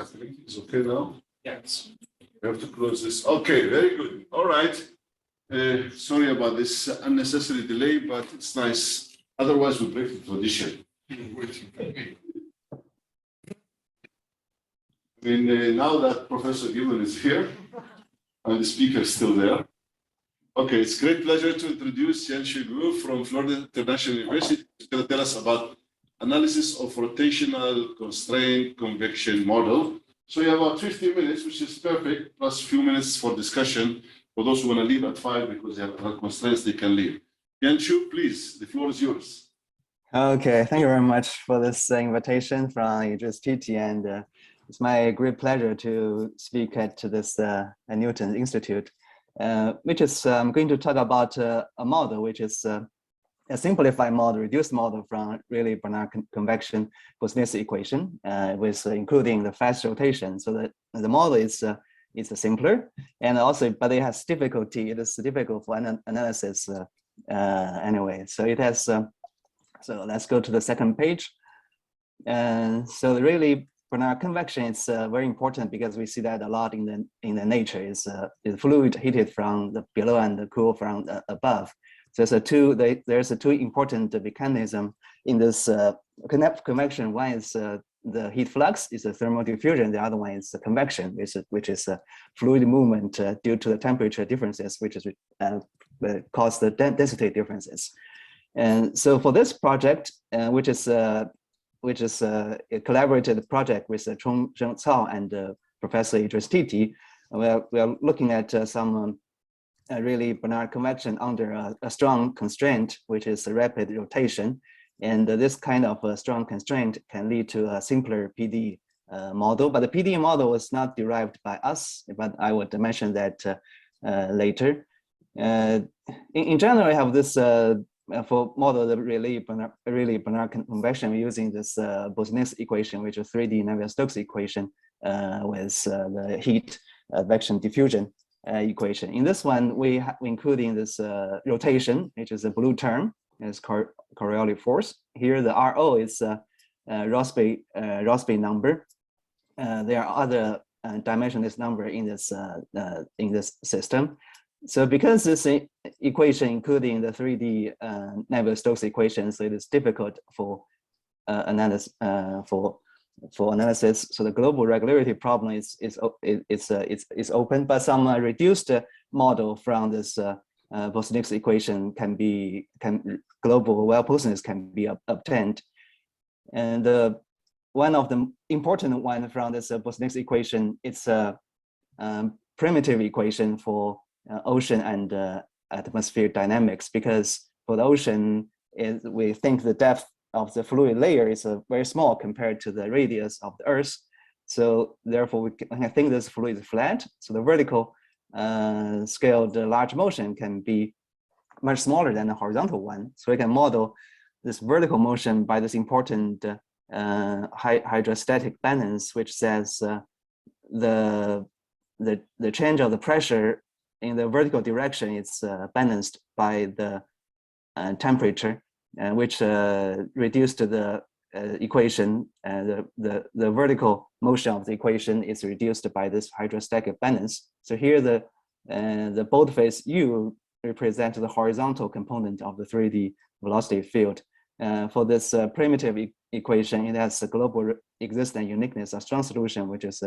happening? It's okay now? Yes. We have to close this. Okay, very good. All right. Sorry about this unnecessary delay, but it's nice. Otherwise, we break the tradition. I mean, now that Professor Gibbon is here, and the speaker is still there. Okay, it's a great pleasure to introduce Yanqiu Guo from Florida International University. He's going to tell us about analysis of rotational constraint convection model. So you have about 15 minutes, which is perfect, plus a few minutes for discussion for those who want to leave at 5 because they have other constraints, they can leave. Yanqiu, please, the floor is yours. Okay, thank you very much for this invitation from USTT, and it's my great pleasure to speak at this Newton Institute, which is I'm going to talk about a model which is a simplified model, reduced model from Rayleigh-Bernard convection Boussinesq equation, with including the fast rotation. So that the model is simpler, and also, but it has difficulty. It is difficult for analysis anyway. So it has. So let's go to the second page. And so the Rayleigh-Bernard convection is very important because we see that a lot in the nature. Is fluid heated from the below and cool from the above. So there's a two important mechanism in this convection. One is the heat flux, is a thermal diffusion. The other one is the convection, which is a fluid movement due to the temperature differences, which is cause the density differences. And so for this project, which is a collaborated project with Chong Cao and Professor Idris Titi, we are looking at some Rayleigh-Bernard convection under a strong constraint, which is a rapid rotation. And this kind of a strong constraint can lead to a simpler PD model. But the PD model was not derived by us, but I would mention that later. In general, we have this for model the Rayleigh-Bernard convection using this Boussinesq equation, which is 3D Navier-Stokes equation with the heat advection diffusion equation. In this one, we including this rotation, which is a blue term, is Coriolis force. Here, the RO is Rossby number. There are other dimensionless number in this system. So because this equation, including the 3D Navier-Stokes equation, so it is difficult for analysis. So the global regularity problem is open, but some reduced model from this Boussinesq equation global well-Boussinesq can be obtained. And one of the important one from this Boussinesq equation, it's a primitive equation for ocean and atmosphere dynamics, because for the ocean, we think the depth of the fluid layer is very small compared to the radius of the Earth. So therefore, we can think this fluid is flat. So the vertical scaled large motion can be much smaller than the horizontal one. So we can model this vertical motion by this important hydrostatic balance, which says the change of the pressure in the vertical direction is balanced by the temperature, which reduced to the equation. The vertical motion of the equation is reduced by this hydrostatic balance. So here the boldface U represents the horizontal component of the 3D velocity field. For this primitive equation, it has a global existence uniqueness of strong solution, which is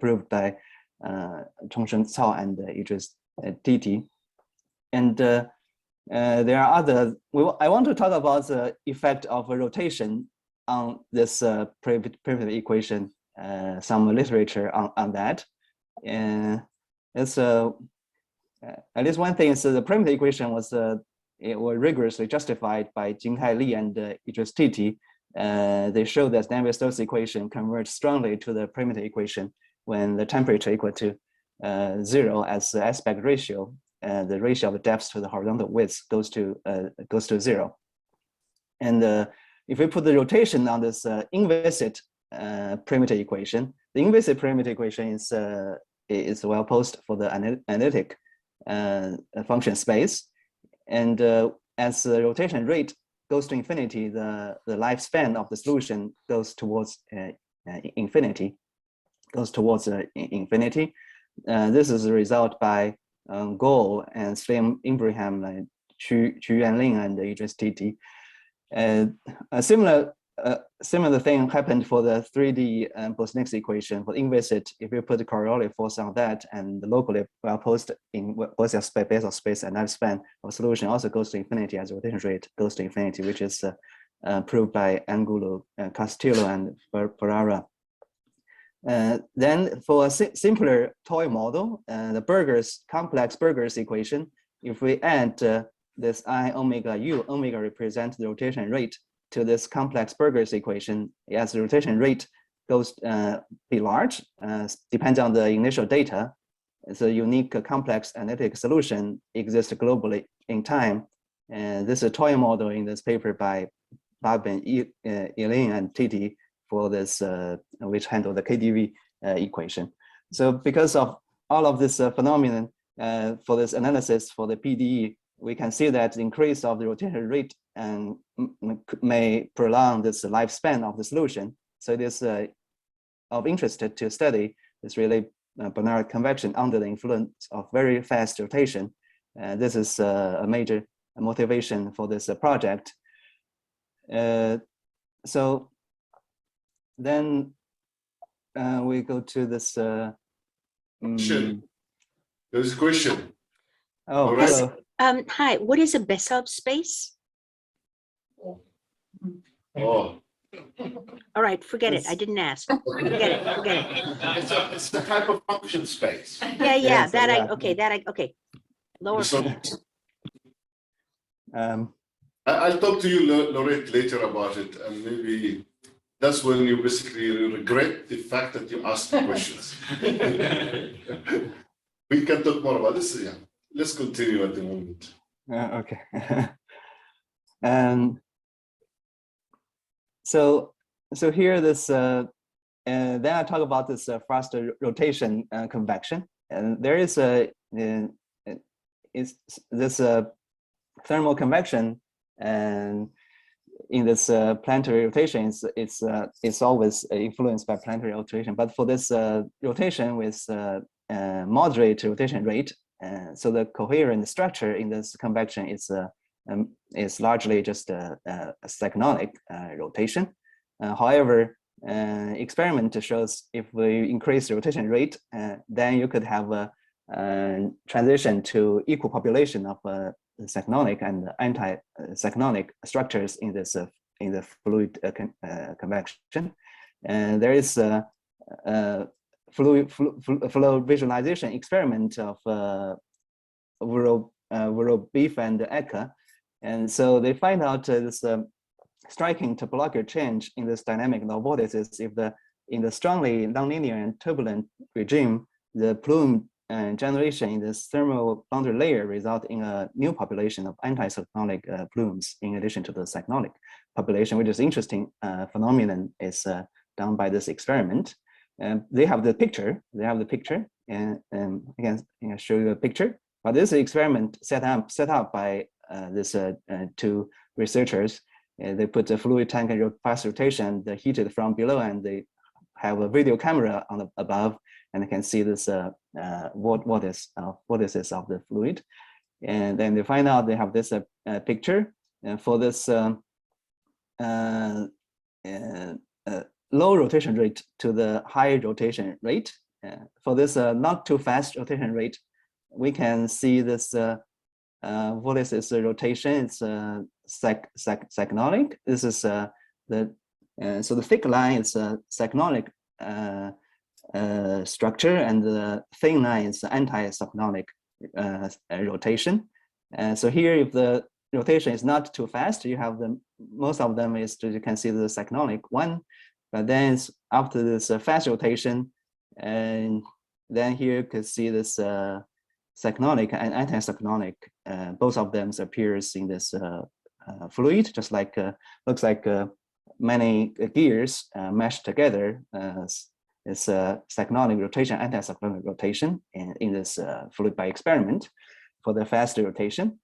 proved by Chong Cao and Idris Titi. And there are other, I want to talk about the effect of a rotation on this primitive equation, some literature on that. It's at least one thing is the primitive equation was rigorously justified by Jinghai Li and Idris Titi. They showed that Navier-Stokes equation converges strongly to the primitive equation when the temperature equal to 0 as the aspect ratio. The ratio of the depth to the horizontal width goes to 0. And if we put the rotation on this inviscid primitive equation, the inviscid primitive equation is well posed for the analytic function space. And as the rotation rate goes to infinity, the lifespan of the solution goes towards infinity. goes towards infinity. This is a result by Guo and Slim Ibrahim, Julien and Idris Titi. A similar thing happened for the 3D Boussinesq equation for inviscid. If you put the Coriolis force on that and locally well posed in Boussinesq space, basal space, and lifespan of solution also goes to infinity as rotation rate goes to infinity, which is proved by Angulo, Castillo, and Ferrara. Then for a simpler toy model, the complex Burgers equation, if we add this I omega u, omega represents the rotation rate to this complex Burgers equation, as the rotation rate goes be large, depends on the initial data. It's a unique complex analytic solution exists globally in time. And this is a toy model in this paper by Babin, Elaine, and Titi for this, which handle the KDV equation. So because of all of this phenomenon for this analysis for the PDE, we can see that the increase of the rotation rate may prolong this lifespan of the solution. So it is of interest to study this really Bernard convection under the influence of very fast rotation. This is a major motivation for this project. So then we go to this. There's a question. Oh, right. hello. Hi, what is a Besov space? Oh. All right, forget it. I didn't ask. Forget it. Forget it. It's a type of function space. Yeah, yeah. Yes, yeah. Okay. Lower. I'll talk to you, Laurette, later about it, and maybe that's when you basically regret the fact that you asked the questions. We can talk more about this. Yeah, let's continue at the moment. Okay. So here this, then I talk about this fast rotation convection, and there is this thermal convection, and in this planetary rotation, it's always influenced by planetary rotation. But for this rotation with moderate rotation rate, so the coherent structure in this convection is largely just a cyclonic rotation. However, experiment shows if we increase the rotation rate, then you could have a transition to equal population of cyclonic and anti-cyclonic structures in this in the fluid convection. And there is a flow visualization experiment of Beef and Eka. And so they find out this striking topological change in this dynamic null vortices if in the strongly nonlinear and turbulent regime, the plume generation in this thermal boundary layer result in a new population of anticyclonic plumes in addition to the cyclonic population, which is interesting phenomenon is done by this experiment. They have the picture. And I can show you a picture. But this experiment set up by this two researchers. They put the fluid tank and fast rotation, they heated from below, and they have a video camera on the above, and they can see this what is this of the fluid. And then they find out they have this picture for this low rotation rate to the high rotation rate. For this not too fast rotation rate, we can see this what is this rotation? It's cyclonic. This is so the thick line is a cyclonic structure, and the thin line is anti-cyclonic rotation. So here, if the rotation is not too fast, you have most of them is you can see the cyclonic one, but then it's after this fast rotation, and then here you can see this cyclonic and anticyclonic. Both of them appears in this fluid, just like looks like many gears meshed together. It's a cyclonic rotation, anticyclonic rotation in this fluid by experiment for the fast rotation.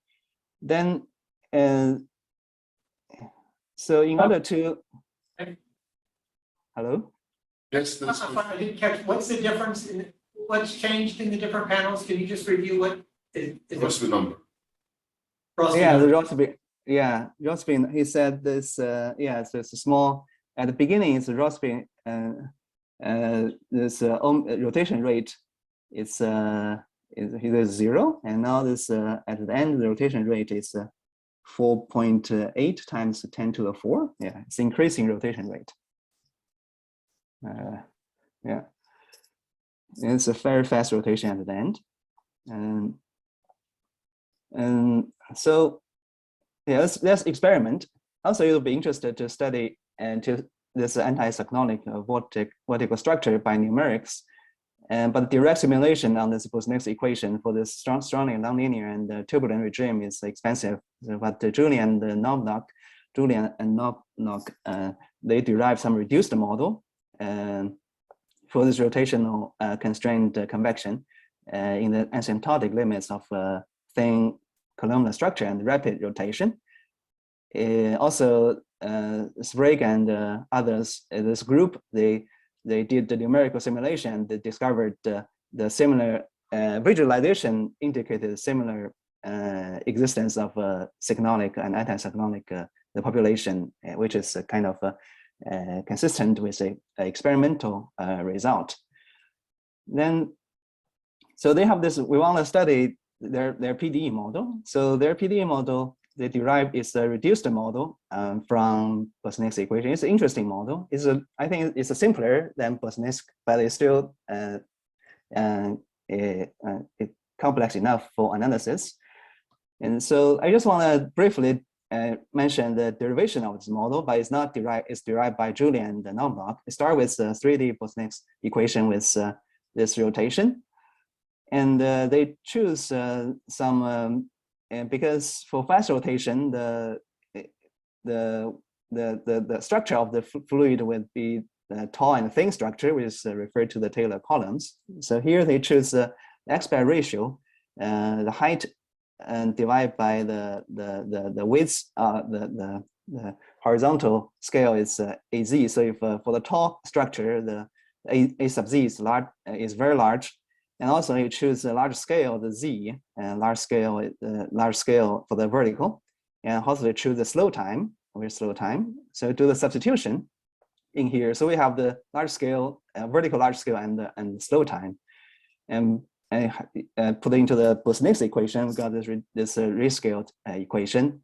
Then, so in order to, hello? Yes, that's I didn't catch, what's the difference in, what's changed in the different panels? Can you just review what is Rossby number. Rossby Yeah, the number? Rossby. Yeah, Rossby. He said this. Yeah, so it's a small. At the beginning, it's a Rossby. This rotation rate. It's is 0, and now this at the end the rotation rate is 4.8 times 10 to the 4. Yeah, it's increasing rotation rate. Yeah, it's a very fast rotation at the end, and so yeah, let's experiment. Also, you'll be interested to study and to this anticyclonic vortical structure by numerics. But direct simulation on this Boussinesq equation for this strongly nonlinear and turbulent regime is expensive. So, but Julien and Knobloch, they derived some reduced model for this rotational constrained convection in the asymptotic limits of thin columnar structure and rapid rotation. Also, Sprague and others, this group, they did the numerical simulation. They discovered the similar visualization indicated similar existence of cyclonic and anticyclonic the population, which is kind of consistent with a experimental result. Then, so they have this. We want to study their PDE model. So their PDE model, they derive is a reduced model from Boussinesq equation. It's an interesting model. I think it's a simpler than Boussinesq, but it's still complex enough for analysis. And so I just want to briefly mention the derivation of this model, but it's not derived. It's derived by Julien and Knobloch. It starts with the 3D Boussinesq equation with this rotation, and they choose some. And because for fast rotation, the structure of the fluid would be tall and thin structure, which is referred to the Taylor columns. So here they choose the aspect ratio, the height, and divide by the width. The horizontal scale is AZ. So if for the tall structure, the A sub Z is very large. And also you choose a large scale, the Z, and large scale for the vertical. And also you choose the slow time, So do the substitution in here. So we have the large scale, vertical large scale and slow time. And put it into the Boussinesq equation, we got this rescaled equation.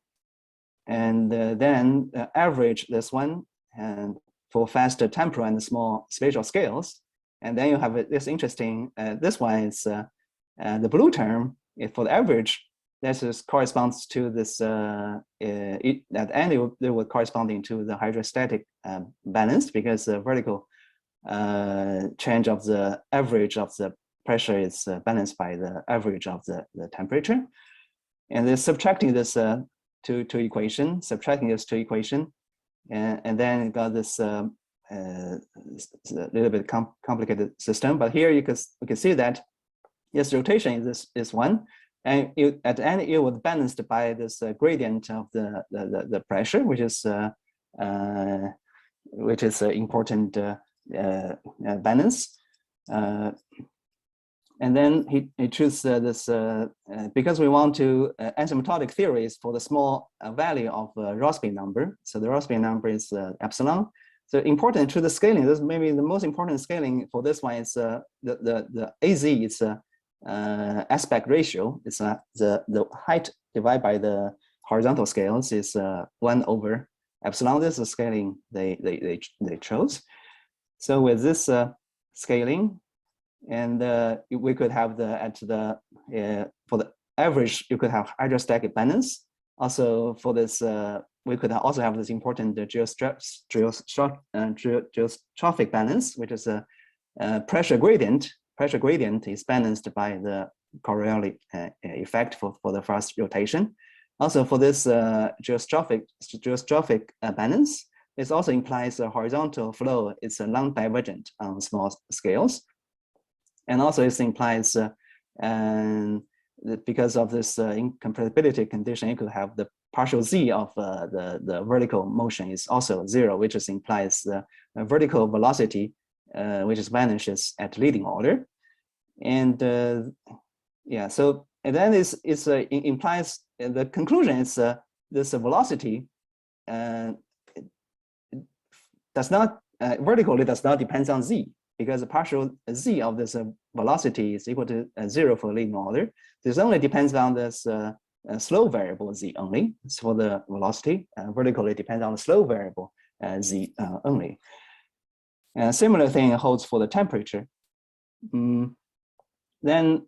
And then average this one and for faster temporal and small spatial scales. And then you have this interesting, this one is the blue term for the average. This is corresponds to this, at the end, they would corresponding to the hydrostatic balance because the vertical change of the average of the pressure is balanced by the average of the temperature. And they're subtracting this two equation, and then you got this a little bit complicated system, but here you can see that yes, rotation is one, and at the end it was balanced by this gradient of the pressure, which is an important balance. And then he chose this because we want to asymptotic theories for the small value of Rossby number. So the Rossby number is epsilon. So important to the scaling. This maybe the most important scaling for this one is the AZ. It's aspect ratio. It's the height divided by the horizontal scales is 1 over epsilon. This is the scaling they chose. So with this scaling, and we could have for the average, you could have hydrostatic balance. Also for this, we could also have this important geostrophic balance, which is a pressure gradient. Pressure gradient is balanced by the Coriolis effect for the fast rotation. Also for this geostrophic balance, it also implies a horizontal flow. It's a non-divergent on small scales. And also it implies because of this incompatibility condition, you could have the partial z of the vertical motion is also 0, which is implies the vertical velocity which is vanishes at leading order. And yeah, so and then it implies the conclusion is this velocity does not vertically does not depend on z, because the partial z of this velocity is equal to 0 for leading order. This only depends on this slow variable z only. So for the velocity, vertically depends on the slow variable z only. And similar thing holds for the temperature. Then,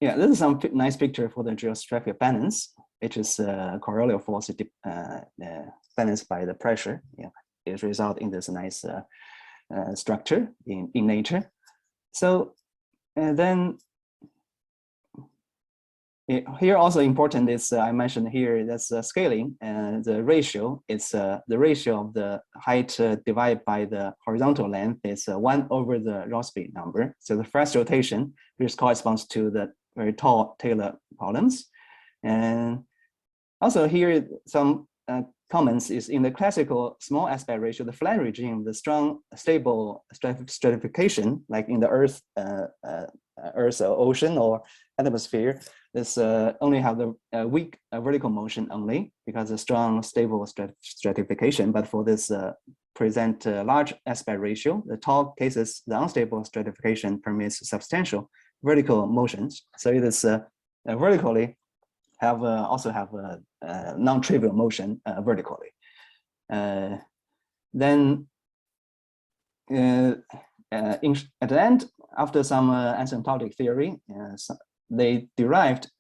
yeah, this is some nice picture for the geostrophic balance, which is Coriolis force balanced by the pressure. Yeah, it results in this nice structure in nature. So, and then here also important is I mentioned here that's scaling, and the ratio is the ratio of the height divided by the horizontal length is 1 over the Rossby number. So the first rotation, which corresponds to the very tall Taylor columns. And also here some comments is in the classical small aspect ratio, the flat regime, the strong stable stratification, like in the Earth's ocean or atmosphere, this only have the weak vertical motion only, because the strong stable stratification. But for this present large aspect ratio, the tall cases, the unstable stratification permits substantial vertical motions. So it is vertically have also have a non-trivial motion vertically. Then at the end, after some asymptotic theory, they derived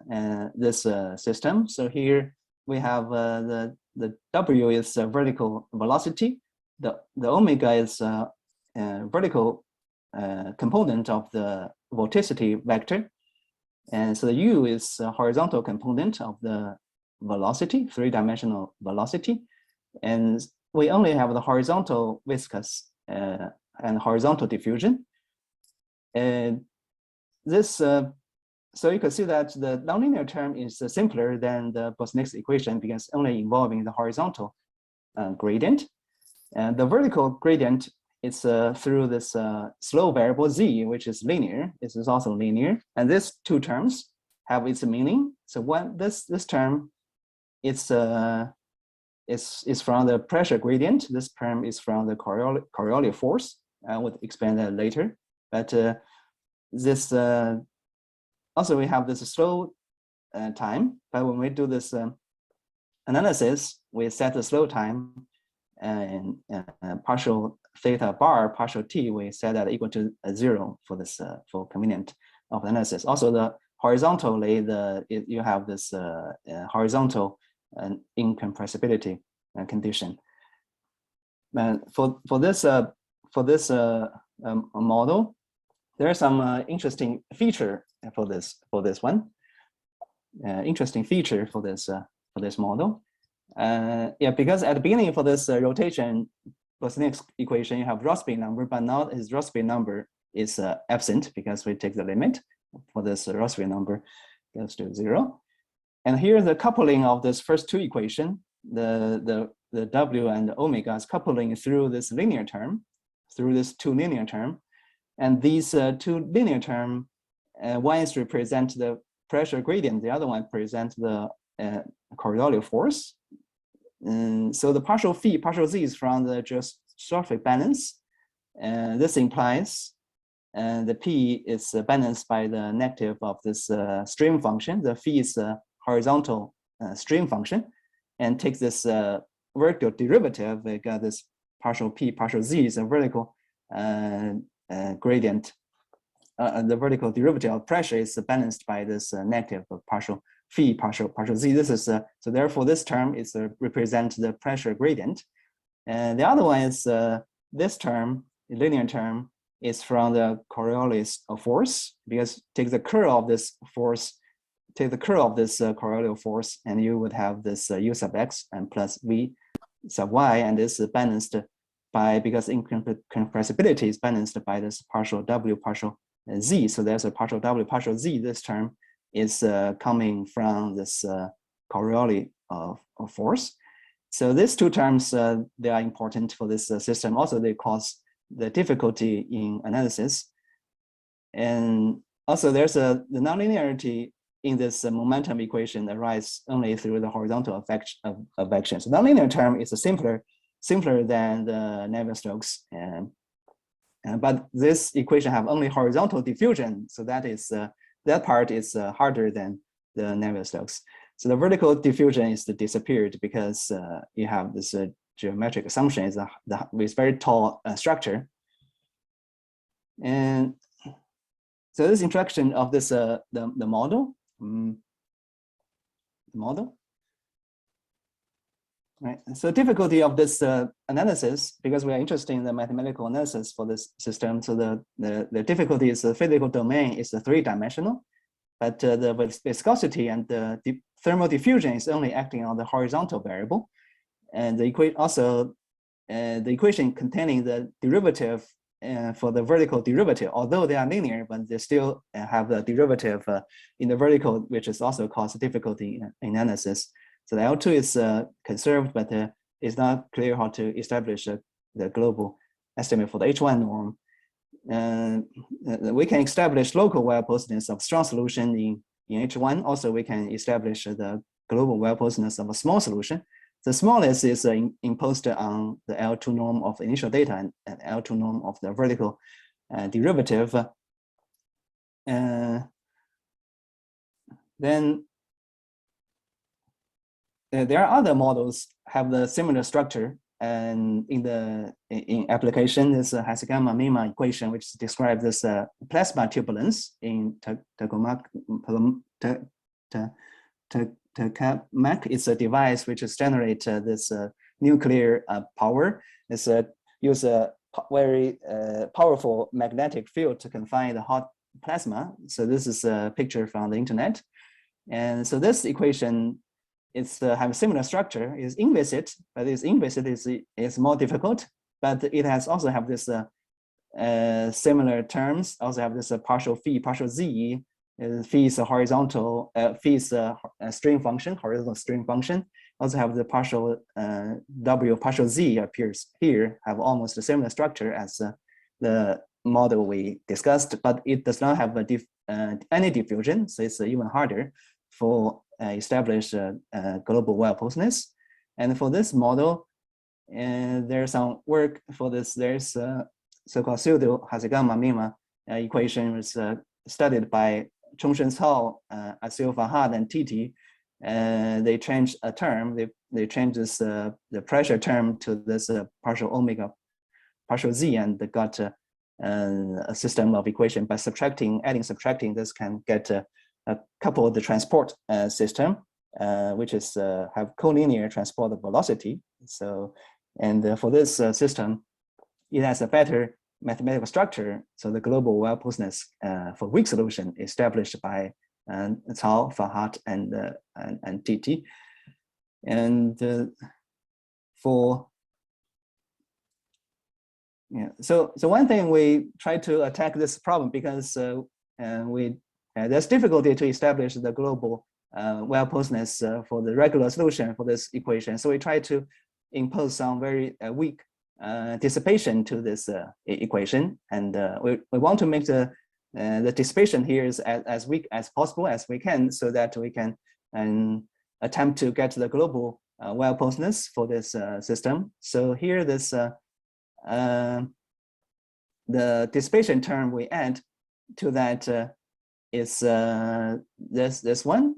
this system. So here we have the W is vertical velocity, the omega is vertical component of the vorticity vector, and so the U is a horizontal component of the velocity, three-dimensional velocity, and we only have the horizontal viscous and horizontal diffusion. And this so you can see that the nonlinear term is simpler than the Boussinesq equation, because only involving the horizontal gradient. And the vertical gradient is through this slow variable z, which is linear. This is also linear. And these two terms have its meaning. So when this term is from the pressure gradient. This term is from the Coriolis force. I would explain that later. But this also we have this slow time, but when we do this analysis, we set the slow time and partial theta bar, partial t, we set that equal to 0 for this for convenient of analysis. Also, the horizontally, you have this horizontal incompressibility condition. And for this model, there are some interesting feature for this one. Interesting feature for this model. Yeah, because at the beginning for this rotation Boussinesq equation, you have Rossby number, but now his Rossby number is absent because we take the limit for this Rossby number goes to 0. And here the coupling of this first two equation, the W and the omega is coupling through this linear term, through this two linear term. And these two linear term, one is represent the pressure gradient, the other one represents the Coriolis force. So the partial phi, partial z is from the geostrophic balance. This implies the p is balanced by the negative of this stream function. The phi is a horizontal stream function, and takes this vertical derivative. We got this partial p, partial z is a vertical gradient. The vertical derivative of pressure is balanced by this negative of partial phi, partial z. This is so therefore this term is represent the pressure gradient, and the other one is this term, the linear term, is from the Coriolis force, because take the curl of this force, take the curl of this Coriolis force, and you would have this u sub x and plus v sub y, and this is balanced by, because incompressibility is balanced by this partial w, partial z. So there's a partial w, partial z. This term is coming from this Coriolis force. So these two terms, they are important for this system. Also, they cause the difficulty in analysis. And also there's the nonlinearity in this momentum equation arises only through the horizontal effect of action. So nonlinear term is simpler than the Navier-Stokes. But this equation have only horizontal diffusion. So that is that part is harder than the Navier-Stokes. So the vertical diffusion is disappeared because you have this geometric assumption is with very tall structure. And so this introduction of this the model, right? So difficulty of this analysis, because we are interested in the mathematical analysis for this system. So the difficulty is the physical domain is three-dimensional, but the viscosity and the thermal diffusion is only acting on the horizontal variable, and the equation containing the derivative for the vertical derivative, although they are linear, but they still have the derivative in the vertical, which is also cause difficulty in analysis. So the L2 is conserved, but it's not clear how to establish the global estimate for the H1 norm. We can establish local well-postedness of strong solution in H1. Also, we can establish the global well-postedness of a small solution. The smallest is imposed on the L2 norm of initial data and L2 norm of the vertical derivative. Then there are other models have the similar structure, and in application is a Hasegawa-Mima equation, which describes this plasma turbulence in tokamak. It's a device which is generate this nuclear power. It's use a very powerful magnetic field to confine the hot plasma. So this is a picture from the internet, and so this equation it's have a similar structure. Is inviscid, but this inviscid is more difficult. But it has also have this similar terms. Also have this partial phi, partial z. Phi is a horizontal. Phi is a string function, horizontal string function. Also have the partial w, partial z appears here. Have almost a similar structure as the model we discussed, but it does not have any diffusion. So it's even harder for establish global well-postedness. And for this model, there's some work for this. There's so-called pseudo Hasegawa-Mima equation was studied by Chongshen Cao, Asil Fahad, and Titi. They changed a term. They changed this the pressure term to this partial omega, partial z, and they got a system of equation by adding, subtracting. This can get a couple of the transport system, which is have collinear transport velocity. So, and for this system, it has a better mathematical structure. So the global well-postedness for weak solution established by Cao, Fahad, and Titi. And so one thing we try to attack this problem because there's difficulty to establish the global well-postedness for the regular solution for this equation. So we try to impose some very weak dissipation to this equation, and we want to make the dissipation here is as weak as possible as we can, so that we can attempt to get the global well-postedness for this system. So here this the dissipation term we add to that is this one,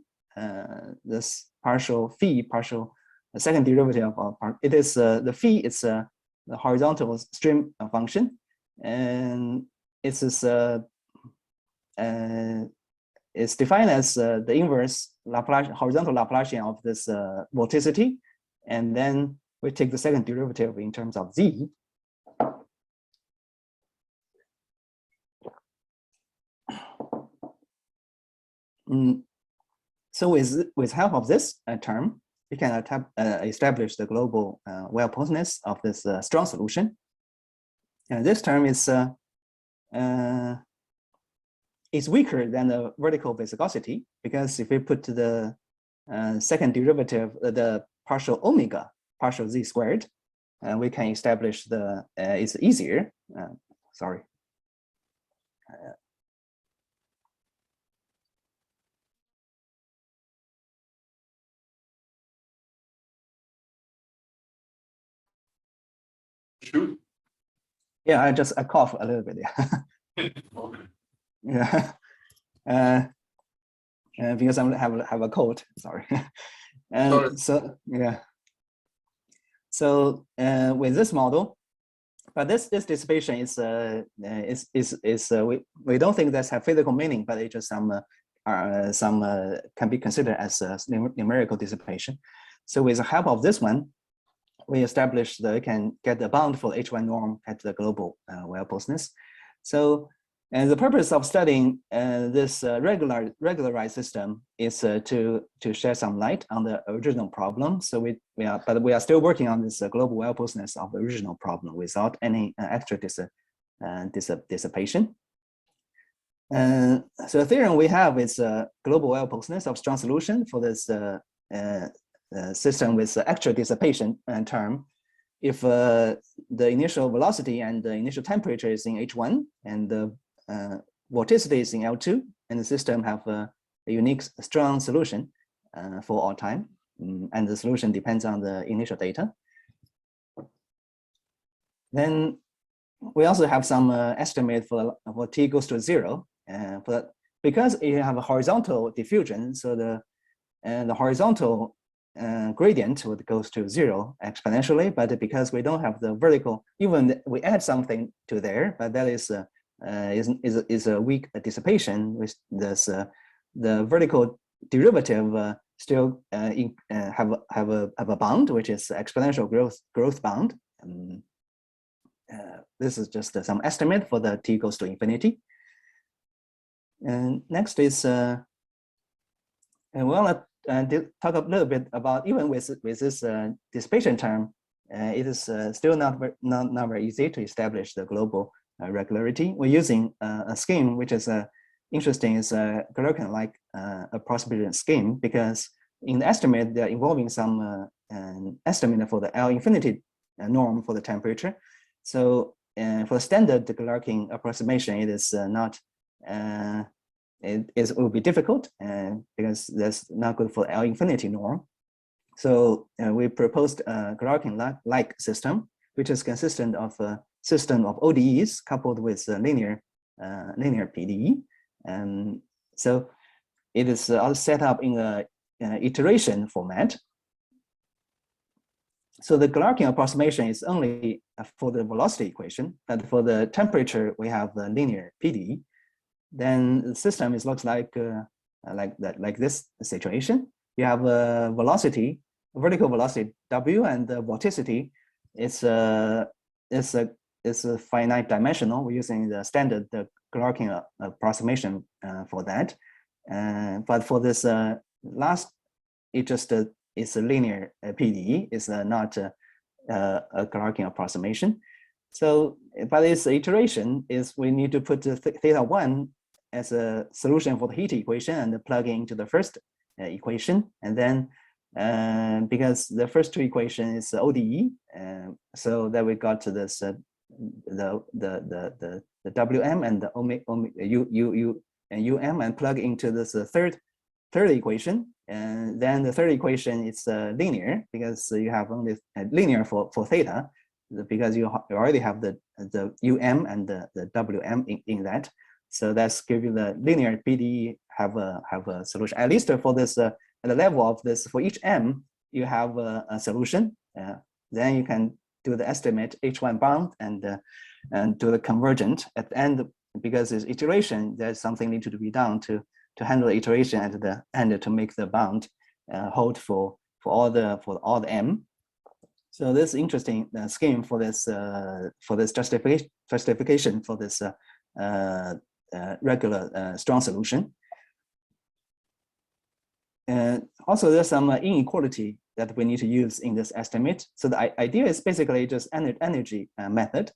this partial phi, partial second derivative of part. It is the phi. It's the horizontal stream function, and it's defined as the inverse Laplace horizontal Laplacian of this vorticity, and then we take the second derivative in terms of z. So with help of this term, we can establish the global well-postedness of this strong solution. And this term is weaker than the vertical viscosity, because if we put the second derivative, the partial omega partial z squared, and we can establish the, it's easier, sorry. Sure. Yeah, I cough a little bit, yeah. Okay. Yeah. Because I have a cold, sorry. Sorry. So, yeah. So with this model, but this dissipation is we don't think that's have physical meaning, but it's just some can be considered as numerical dissipation. So with the help of this one, we established that we can get the bound for H1 norm at the global well-posedness. So, and the purpose of studying this regularized system is to shed some light on the original problem. So we are still working on this global well-posedness of the original problem without any extra dissipation. So the theorem we have is global well-posedness of strong solution for this system with extra dissipation term. If the initial velocity and the initial temperature is in H1 and the vorticity is in L2, and the system have a unique strong solution for all time, and the solution depends on the initial data. Then we also have some estimate for t goes to 0, but because you have a horizontal diffusion, so the horizontal gradient would goes to 0 exponentially, but because we don't have the vertical, even we add something to there, but that is a weak dissipation with this the vertical derivative still have a bound, which is exponential growth bound. This is just some estimate for the t goes to infinity. And next is and we want to talk a little bit about, even with this dissipation term, it is still not very easy to establish the global regularity. We're using a scheme which is interesting, is a Galerkin-like approximation scheme, because in the estimate they're involving some estimate for the L infinity norm for the temperature. So for the standard Galerkin approximation, it is not it will be difficult because that's not good for L infinity norm. So we proposed a Galerkin-like system, which is consistent of a system of ODEs coupled with linear PDE. And so it is all set up in a iteration format. So the Galerkin approximation is only for the velocity equation, but for the temperature we have the linear PDE. Then the system looks like this situation. You have a velocity, vertical velocity W, and the vorticity is a finite dimensional. We're using the standard Galerkin approximation for that. But for this last, it just is a linear PDE. It's not a Galerkin approximation. So, by this iteration is we need to put the theta 1 as a solution for the heat equation and plug into the first equation, and then because the first two equations is ODE, so that we got to this the WM and the U and and plug into this third equation, and then the third equation is linear, because you have only linear for theta, because you already have the UM and the WM in that. So that's give you the linear PDE have a solution, at least for this at the level of this. For each M, you have a solution. Then you can do the estimate H1 bound and do the convergent at the end, because it's iteration. There's something need to be done to handle the iteration at the end to make the bound hold for all the M. So this interesting scheme for this justification for this regular strong solution. And also there's some inequality that we need to use in this estimate. So the idea is basically just energy method.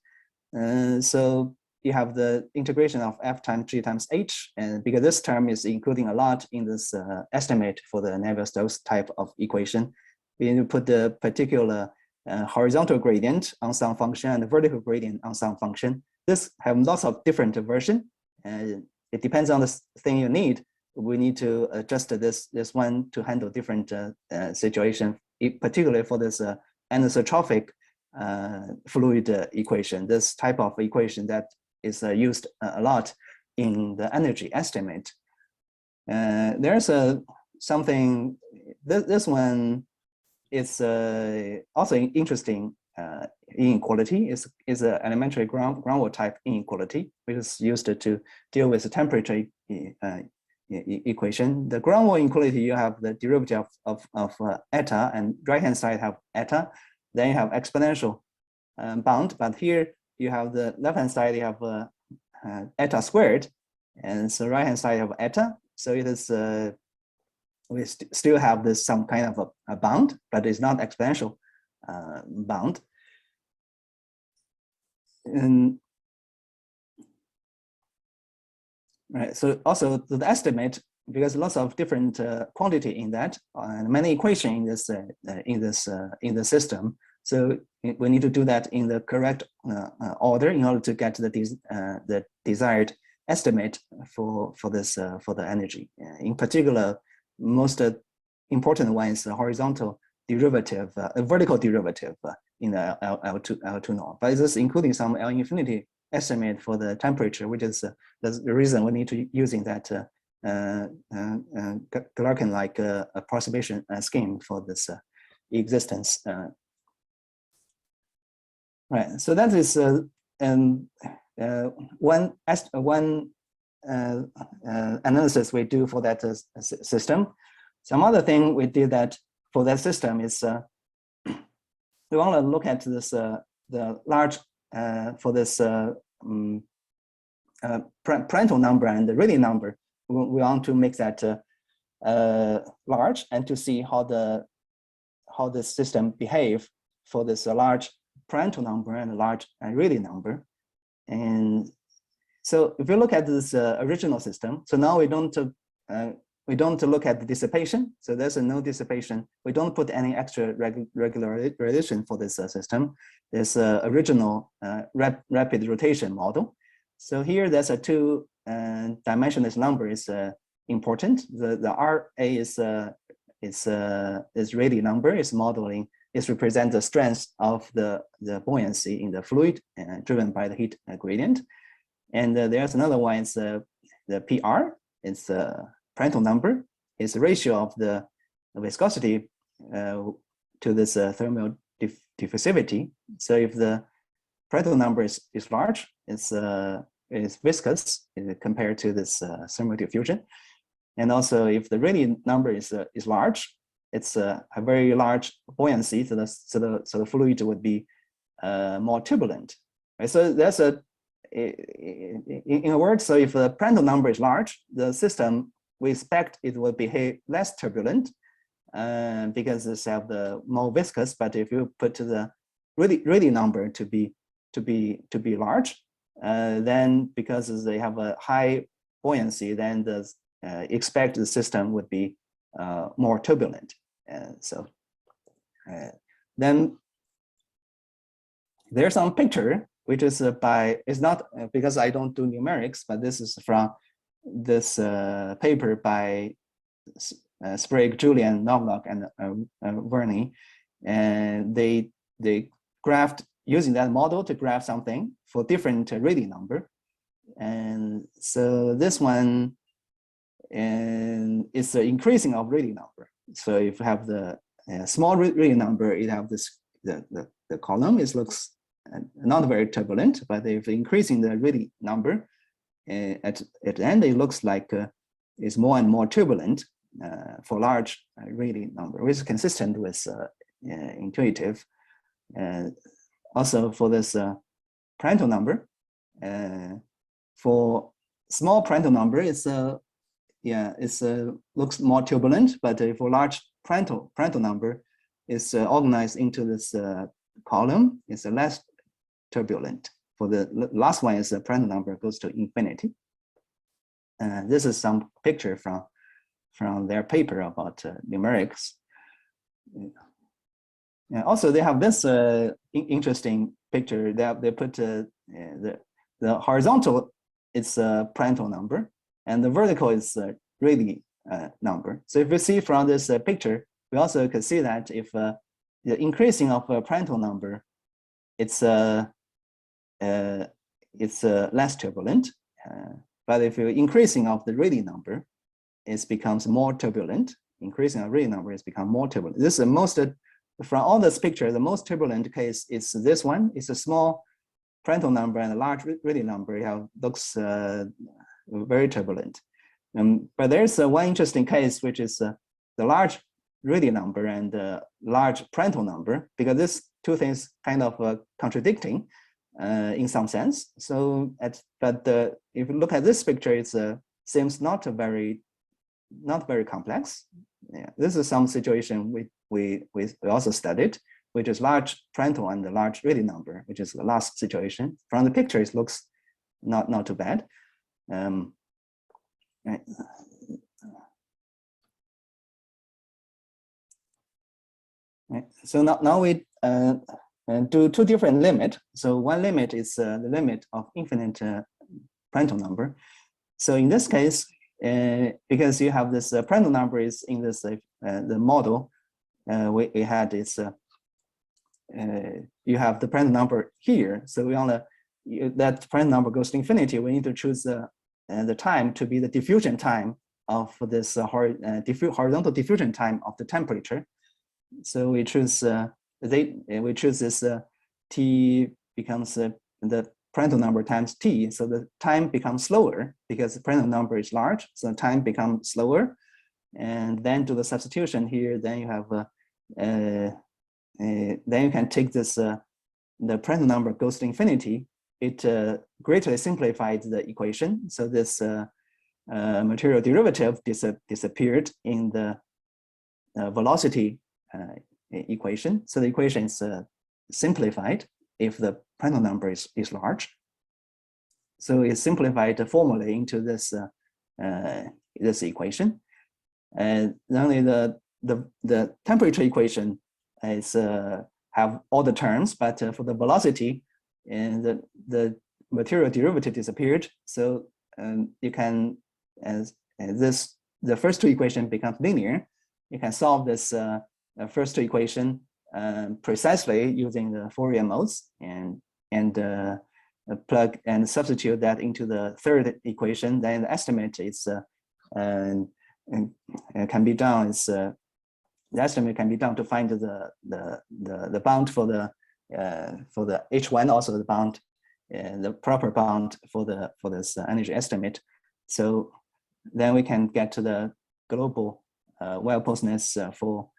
So you have the integration of F times G times H, and because this term is including a lot in this estimate for the Navier-Stokes type of equation, we need to put the particular horizontal gradient on some function and the vertical gradient on some function. This have lots of different version, and it depends on the thing you need. We need to adjust this one to handle different situation, particularly for this anisotrophic fluid equation. This type of equation that is used a lot in the energy estimate. There's something. This one is also interesting inequality. Is an elementary groundwater type inequality, which is used to deal with the temperature equation. The groundwater inequality, you have the derivative of eta, and right hand side have eta. Then you have exponential bound, but here you have the left hand side, you have eta squared, and so right hand side have eta. So it is we still have this some kind of a bound, but it's not exponential bound. And right, so also the estimate, because lots of different quantity in that, and many equations in the system. So we need to do that in the correct order in order to get the desired estimate for the energy. In particular, most important one is the horizontal derivative, vertical derivative in the L2 norm. But this is including some L infinity estimate for the temperature, which is the reason we need to using that Galerkin-like approximation scheme for this existence. Right. So that is one analysis we do for that system. Some other thing we did that for that system is we want to look at this the large for this parental number and the Rayleigh number. We want to make that large and to see how the system behave for this large parental number and a large Rayleigh number. And so if you look at this original system, so now we don't look at the dissipation. So there's no dissipation. We don't put any extra regularization for this system. There's original rapid rotation model. So here there's a two dimensionless number is important. The RA is Rayleigh number, is modeling, is represent the strength of the buoyancy in the fluid driven by the heat gradient. And there's another one, is the PR, it's the parental number, is the ratio of the viscosity to this thermal diffusivity. So if the parental number is large, it's viscous compared to this thermal diffusion. And also if the Rayleigh number is large, it's a very large buoyancy, so the fluid would be more turbulent. Right? So that's in a word, so if the parental number is large, the system, we expect it will behave less turbulent because it's have the more viscous. But if you put the Rayleigh number to be large, then because they have a high buoyancy, then the expected system would be more turbulent. Then there's some picture which is it's not because I don't do numerics, but this is from this paper by Sprague, Julien, Knobloch, and Verney, and they graphed using that model to graph something for different Rayleigh number, and so this one is the increasing of Rayleigh number. So if you have the small Rayleigh number, it have this the column, it looks not very turbulent, but if increasing the Rayleigh number, at the end it looks like it's more and more turbulent for large Rayleigh number, which is consistent with intuitive. Also for this parental number, for small parental number, it's looks more turbulent, but for large parental number, it's organized into this column. It's less turbulent. For the last one is the parental number goes to infinity. This is some picture from their paper about numerics. Yeah, also, they have this interesting picture that they put the horizontal is a Prandtl number, and the vertical is a Rayleigh number. So if you see from this picture, we also can see that if the increasing of a Prandtl number, it's less turbulent. But if you're increasing of the Rayleigh number, it becomes more turbulent. Increasing of Rayleigh number, it's become more turbulent. This is the most, from all this picture, the most turbulent case is this one. It's a small Prandtl number and a large Rayleigh number. It looks very turbulent. But there's one interesting case, which is the large Rayleigh number and the large Prandtl number, because these two things kind of contradicting in some sense. So, if you look at this picture, it seems not very complex. Yeah, this is some situation we also studied, which is large Prandtl and the large Rayleigh number, which is the last situation. From the picture, it looks not too bad. Right. Right. So now we do two different limits. So one limit is the limit of infinite Prandtl number. So in this case, because you have this Prandtl number is in this the model we had is you have the Prandtl number here. So we want that Prandtl number goes to infinity. We need to choose the time to be the diffusion time of this horizontal diffusion time of the temperature. So we choose this t becomes the Prandtl number times t. So the time becomes slower because the Prandtl number is large. So time becomes slower, and then do the substitution here. Then you have then you can take this the Prandtl number goes to infinity. It greatly simplified the equation. So this material derivative disappeared in the velocity equation. So the equation is simplified if the Prandtl number is large. So it's simplified the formula into this this equation. And not only the temperature equation is have all the terms, but for the velocity and the material derivative disappeared. So you can, the first two equation becomes linear. You can solve this first two equation precisely using the Fourier modes and plug and substitute that into the third equation. Then the estimate is can be done. Is the estimate can be done to find the bound for the H1, also the bound, the proper bound for this energy estimate. So then we can get to the global well-posedness for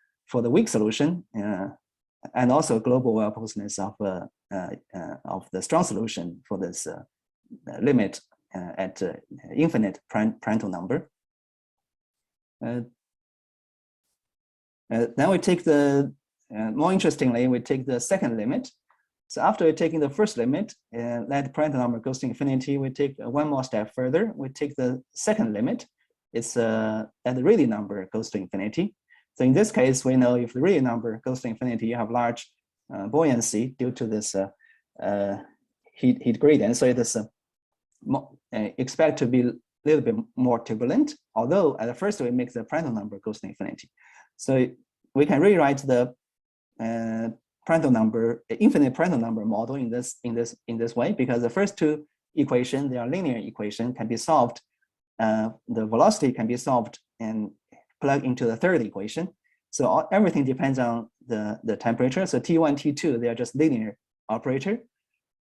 the weak solution, and also global well-posedness of the strong solution for this limit at infinite Prandtl number. Now we take the more interestingly, we take the second limit. So after taking the first limit, that Prandtl number goes to infinity, we take one more step further. We take the second limit. It's that the Rayleigh number goes to infinity. So in this case, we know if the Rayleigh number goes to infinity, you have large buoyancy due to this heat gradient. So it is expect to be a little bit more turbulent, although at the first we make the Prandtl number goes to infinity. So we can rewrite the Prandtl number, infinite Prandtl number model in this way, because the first two equations, they are linear equation, can be solved. The velocity can be solved and plug into the third equation. So everything depends on the temperature. So T1, T2, they are just linear operator.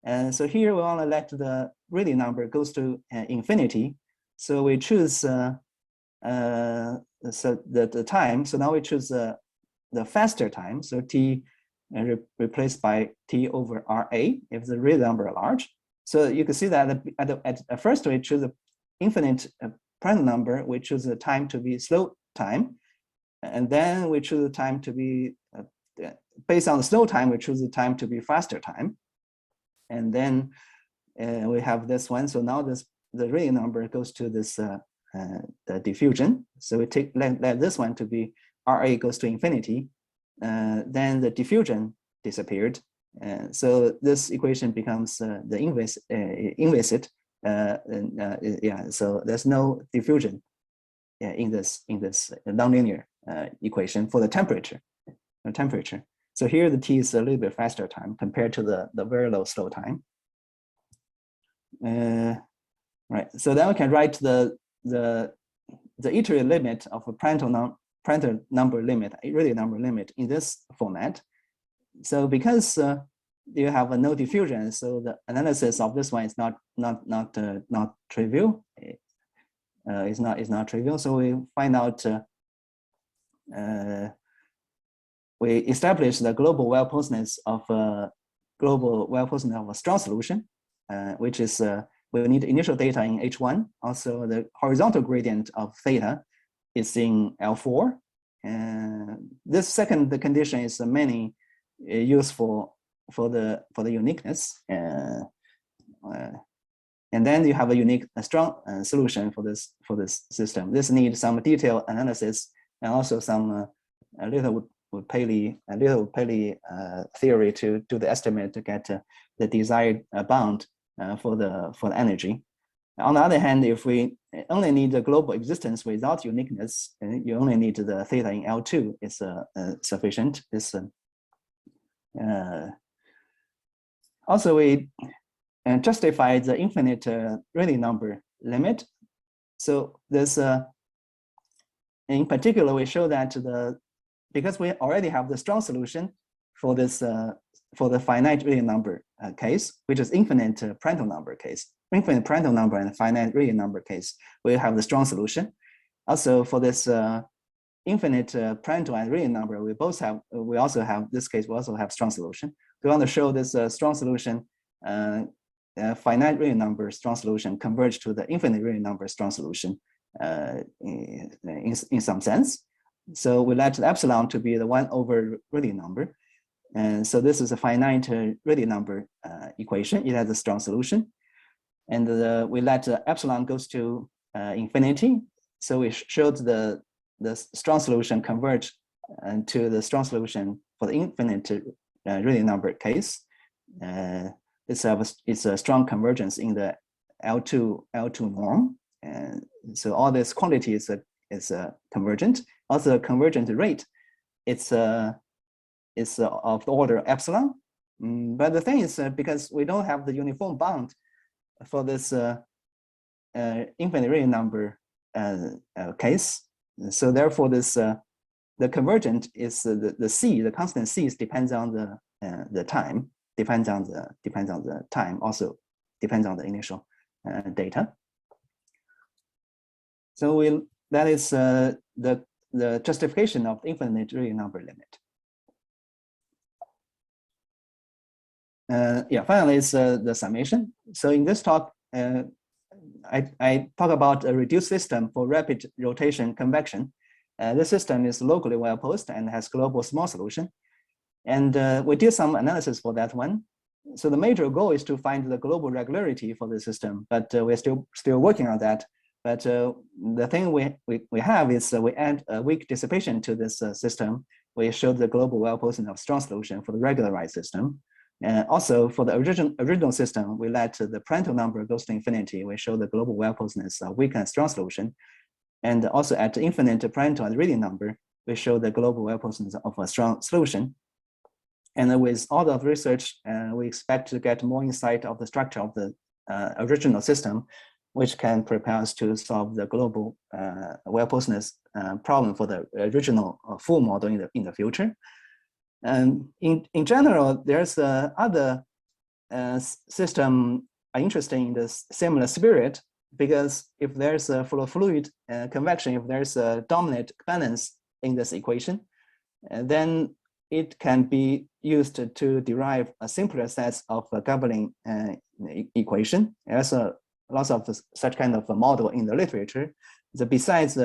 And so here we want to let the Rayleigh number goes to infinity. So we choose so the time. So now we choose the faster time. So T replaced by T over RA if the Rayleigh number are large. So you can see that at first we choose the infinite Prandtl number, we choose the time to be slow time. And then we choose the time to be, based on the slow time, we choose the time to be faster time. And then we have this one. So now the Rayleigh number goes to this the diffusion. So we let this one to be RA goes to infinity. then the diffusion disappeared. So this equation becomes the inviscid. Yeah, so there's no diffusion in this nonlinear equation for the temperature. So here the t is a little bit faster time compared to the very low slow time. Right. So then we can write the iterative limit of a Prandtl number limit, really number limit in this format. So because you have a no diffusion, so the analysis of this one is not trivial. It's not trivial. So we find out we establish the global well-posedness of a strong solution, which is we need initial data in H1. Also, the horizontal gradient of theta is in L4. This second condition is mainly useful for the uniqueness. And then you have a strong solution for this system. This needs some detailed analysis and also some a little Paley theory to do the estimate to get the desired bound for the energy. On the other hand, if we only need the global existence without uniqueness, you only need the theta in L2 is sufficient. Also, we justify the infinite Rayleigh number limit. So this, in particular, we show that because we already have the strong solution for this for the finite Rayleigh number case, which is infinite Prandtl number case, infinite Prandtl number and finite Rayleigh number case, we have the strong solution. Also for this infinite Prandtl and Rayleigh number, we also have this case. We also have strong solution. We want to show this strong solution, finite Rayleigh number strong solution converge to the infinite Rayleigh number strong solution in some sense. So we let the epsilon to be the 1 over Rayleigh number. And so this is a finite Rayleigh number equation. It has a strong solution. And we let epsilon goes to infinity. So we showed the strong solution converge to the strong solution for the infinite Rayleigh number case. It's a strong convergence in the L2 norm. And so all this quantity is convergent. Also, convergent rate, it's of the order epsilon. But the thing is, because we don't have the uniform bound for this infinite Rayleigh number case, so therefore this the convergent is the c, the constant c depends on the time, depends on the time, also depends on the initial data. So that is the justification of the infinite Rayleigh number limit. Yeah, finally, it's the summation. So in this talk, I talk about a reduced system for rapid rotation convection. This system is locally well-posed and has global small solution. And we did some analysis for that one. So the major goal is to find the global regularity for the system, but we're still working on that. But the thing we have is we add a weak dissipation to this system. We showed the global well-posed of strong solution for the regularized system. And also for the original system, we let the Prandtl number goes to infinity. We show the global well-posedness of weak and strong solution. And also at the infinite Prandtl and Rayleigh number, we show the global well-posedness of a strong solution. And with all the research, we expect to get more insight of the structure of the original system, which can prepare us to solve the global well-posedness problem for the original full model in the future. And in general, there's other system are interested in this similar spirit, because if there's a flow fluid convection, if there's a dominant balance in this equation, then it can be used to derive a simpler set of governing equation. There's lots of such kind of a model in the literature. So besides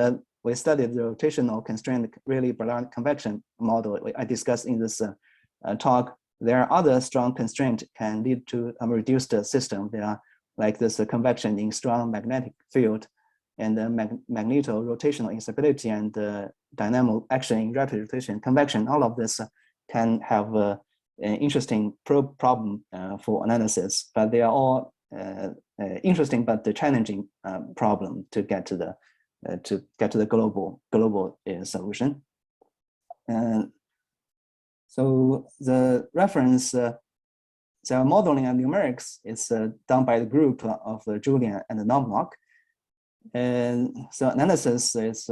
we studied the rotational constraint Rayleigh convection model I discussed in this talk. There are other strong constraints can lead to a reduced system. They are like this convection in strong magnetic field and magneto-rotational instability and dynamo action in rapid rotation, convection, all of this can have an interesting problem for analysis, but they are all interesting but challenging problem to get to the global solution. And so the reference, the modeling and numerics is done by the group of Julien and Knobloch. And so analysis is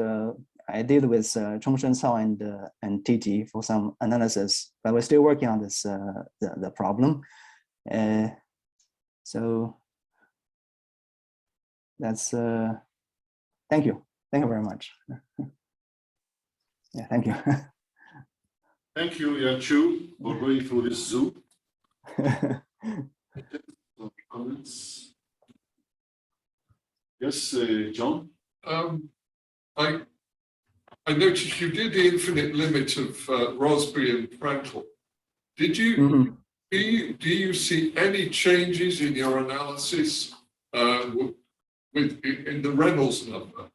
I did with Chongshen Cao and TG for some analysis, but we're still working on this the problem. So that's thank you very much. Yeah, thank you. Thank you, Yanqiu, for going through this Zoom. Comments? Yes, John? I noticed you did the infinite limit of Rossby and Prandtl. Did you, do you see any changes in your analysis in the Reynolds number?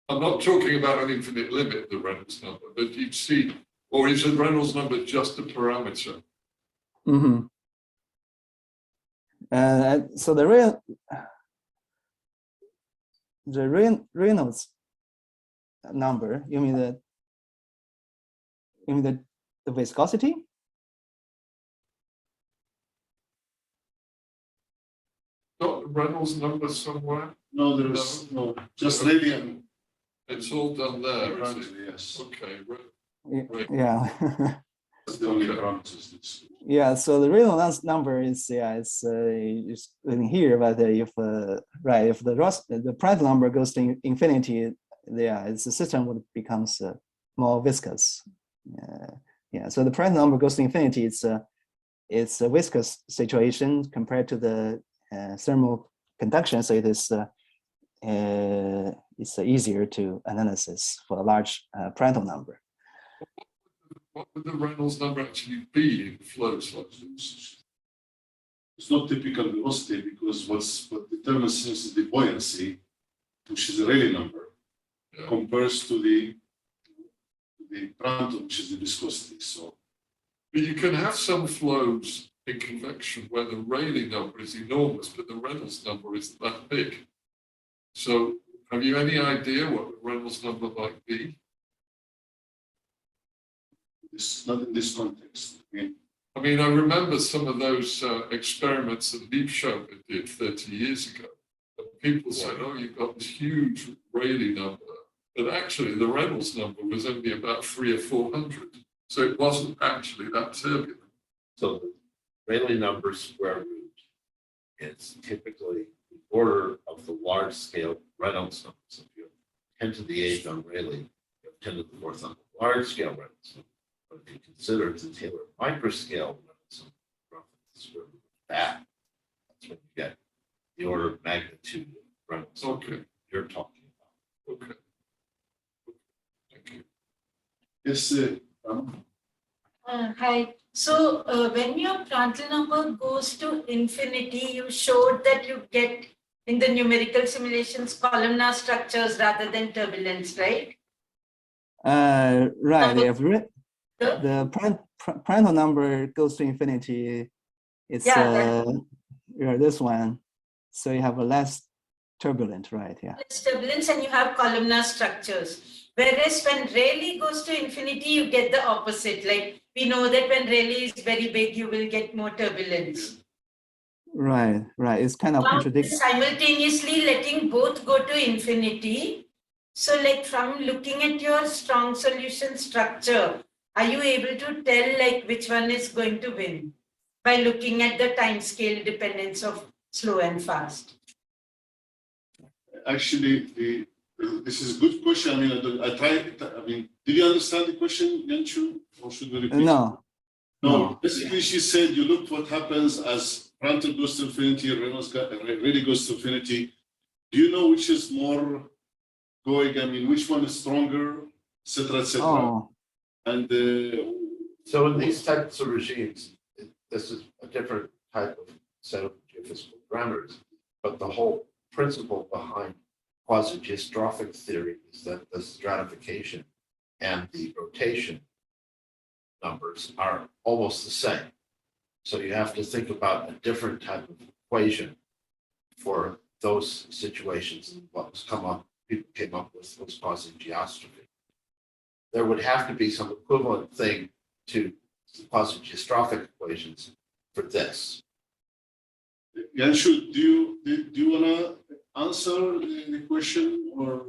I'm not talking about an infinite limit, the Reynolds number, but you see, or is the Reynolds number just a parameter? So the Reynolds number, you mean the viscosity? Not the Reynolds number somewhere? No, there is no, just radian. It's all done there. Yes. Okay, right. Yeah. That's the only parameters. Yeah, so the Reynolds number is it's in here, but if right, if the Prandtl number goes to infinity, the system would becomes more viscous. Yeah, so the Prandtl number goes to infinity. It's a viscous situation compared to the thermal conduction, so it is it's easier to analysis for a large Prandtl number. What would the Reynolds number actually be in flows like this? It's not typical velocity because what determines things is the buoyancy, which is the Rayleigh number, compares to the Prandtl, which is the viscosity. So, but you can have some flows in convection where the Rayleigh number is enormous, but the Reynolds number isn't that big. So, have you any idea what the Reynolds number might be? it's not in this context. I mean, I remember some of those experiments that Liebschow did 30 years ago. And people said, oh, you've got this huge Rayleigh number. But actually, the Reynolds number was only about 300 or 400. So it wasn't actually that turbulent. So the Rayleigh number square root is typically the order of the large scale Reynolds number. So if you have 10 to the 8th on Rayleigh, you have 10 to the 4th on the large scale Reynolds number. But if you consider it's a Taylor microscale Reynolds number, roughly the square root of that, that's when you get the order of magnitude of Reynolds number you're talking about. Okay. Thank you. Yes, Hi. So when your Prandtl number goes to infinity, you showed that you get in the numerical simulations columnar structures rather than turbulence, right? Right. If the Prandtl number goes to infinity, it's this one. So you have a less turbulent, right? Yeah. Less turbulence, and you have columnar structures. Whereas when Rayleigh goes to infinity, you get the opposite. Like we know that when Rayleigh is very big, you will get more turbulence. Right, right. It's kind of contradictory. Simultaneously letting both go to infinity. So like from looking at your strong solution structure, are you able to tell like which one is going to win by looking at the time scale dependence of slow and fast? actually, this is a good question. I mean, did you understand the question, Yanqiu? Or should we repeat? No. No. Basically, she said you look what happens as Prandtl goes to infinity, Reynolds really goes to infinity. Do you know which is more going? I mean, which one is stronger, etc., etc. Oh. And so in these types of regimes, this is a different type of set of geophysical parameters, but the whole principle behind quasi-geostrophic theory is that the stratification and the rotation numbers are almost the same. So you have to think about a different type of equation for those situations. What was people came up with was quasi-geostrophy. There would have to be some equivalent thing to quasi-geostrophic equations for this. Yanqiu, do you want to answer the question or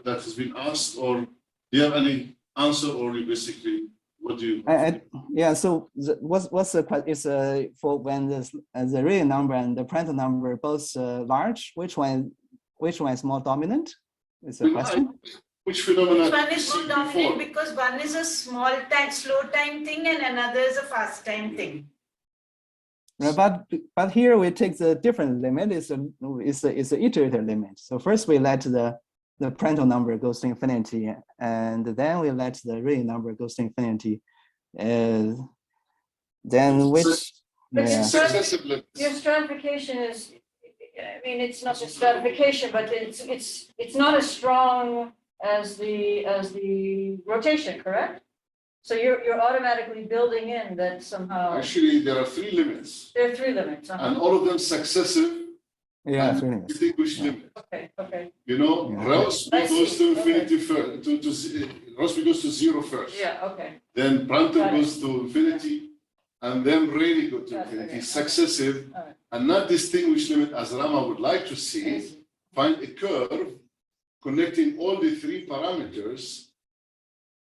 that has been asked, or do you have any answer, or you basically what do you? Yeah. So what's the question? Is for when the real number and the Prandtl number both large, which one is more dominant? Is the question. Which phenomenon? Which one is more dominant, because one is a small time, slow time thing, and another is a fast time thing. But here we take the different limit. It's a iterative limit. So first we let the Prandtl number goes to infinity, and then we let the real number goes to infinity. Then which your stratification is, I mean, it's not just stratification, but it's not as strong as the rotation, correct? So you're automatically building in that somehow. Actually, there are three limits. There are three limits. And all of them successive. Yeah, and distinguished limit. Okay. You know, Rossby goes to infinity first. Rossby goes to 0 first. Yeah. Okay. Then Prandtl goes to infinity, and then Rayleigh goes to infinity. Okay. Successive, Right. and not distinguished limit as Rama would like to see. Find a curve connecting all the three parameters,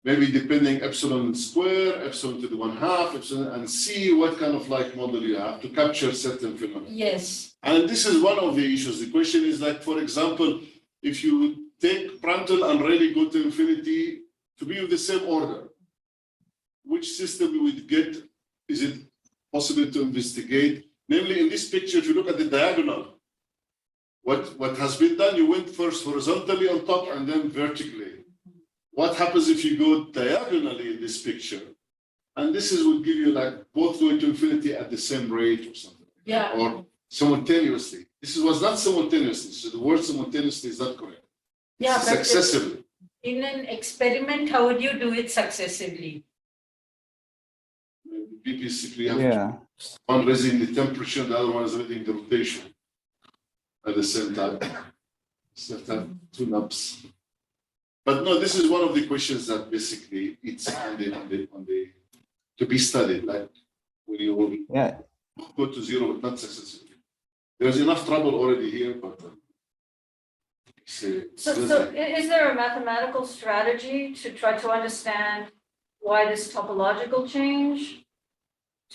maybe depending epsilon square, epsilon to the 1/2, epsilon, and see what kind of like model you have to capture certain phenomena. Yes. And this is one of the issues. The question is like, for example, if you take Prandtl and Rayleigh go to infinity to be of the same order, which system we would get? Is it possible to investigate? Namely, in this picture, if you look at the diagonal, what has been done, you went first horizontally on top and then vertically. What happens if you go diagonally in this picture? And this would give you like both going to infinity at the same rate or something. Yeah. Or simultaneously. This was not simultaneously. So the word simultaneously is not correct. Yeah, but Successively. in an experiment, how would you do it successively? Basically, you have yeah. one raising the temperature, the other one is raising the rotation at the same time. So have two knobs. But no, this is one of the questions that basically it's on the to be studied. Like when you will go to 0 but not successfully. There's enough trouble already here, but So is there a mathematical strategy to try to understand why this topological change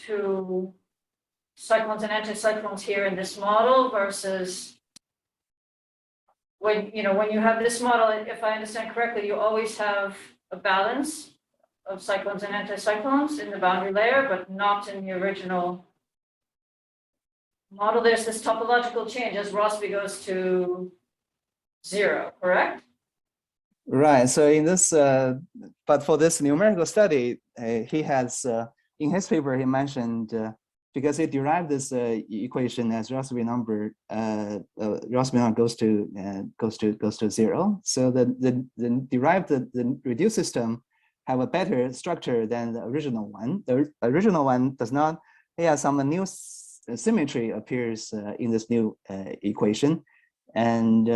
to cyclones and anticyclones here in this model versus when you have this model, if I understand correctly, you always have a balance of cyclones and anticyclones in the boundary layer, but not in the original model. There's this topological change as Rossby goes to 0, correct? Right. So in this, but for this numerical study, he has in his paper he mentioned because he derived this equation as Rossby number. Rossby number goes to 0. So the derived the reduced system have a better structure than the original one. The original one does not. Some new symmetry appears in this new equation, and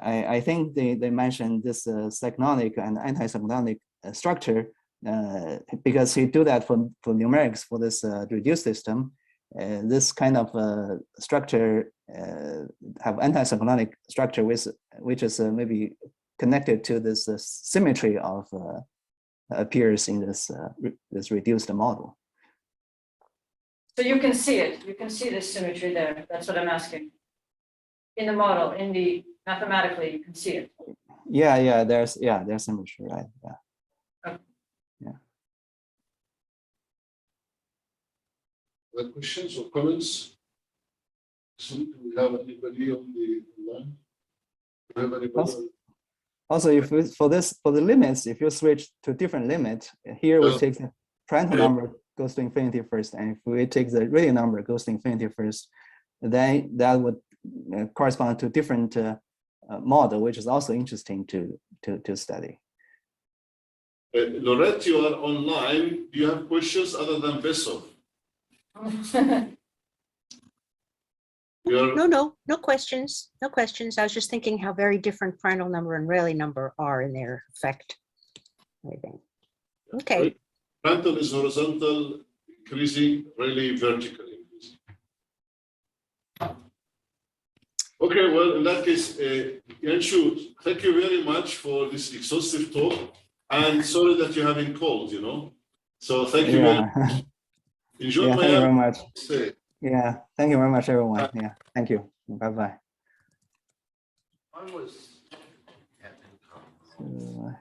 I think they mentioned this cyclonic and anticyclonic structure because he do that for numerics for this reduced system. This kind of structure have anticyclonic structure which is maybe connected to this symmetry of appears in this reduced model. So you can see it. You can see this symmetry there. That's what I'm asking. In the model, mathematically, you can see it. There's symmetry, right? Yeah. Okay. Yeah. Other questions or comments? So do we have anybody on the line? Do we have anybody? Also, if for the limits, if you switch to different limit, here we take the Prandtl number goes to infinity first, and if we take the real number goes to infinity first, then that would correspond to different model, which is also interesting to study. Lorette, you are online. Do you have questions other than Bessov? No questions. No questions. I was just thinking how very different Prandtl number and Rayleigh number are in their effect. I think. Okay. Prandtl is horizontal increasing, Rayleigh vertical increasing. Okay, well, in that case, Yanqiu, thank you very much for this exhaustive talk. And sorry that you have been called, So thank you very much. Enjoy yeah, my thank you very much. stay. Yeah, thank you very much, everyone. Yeah, thank you. Bye-bye. I was. So,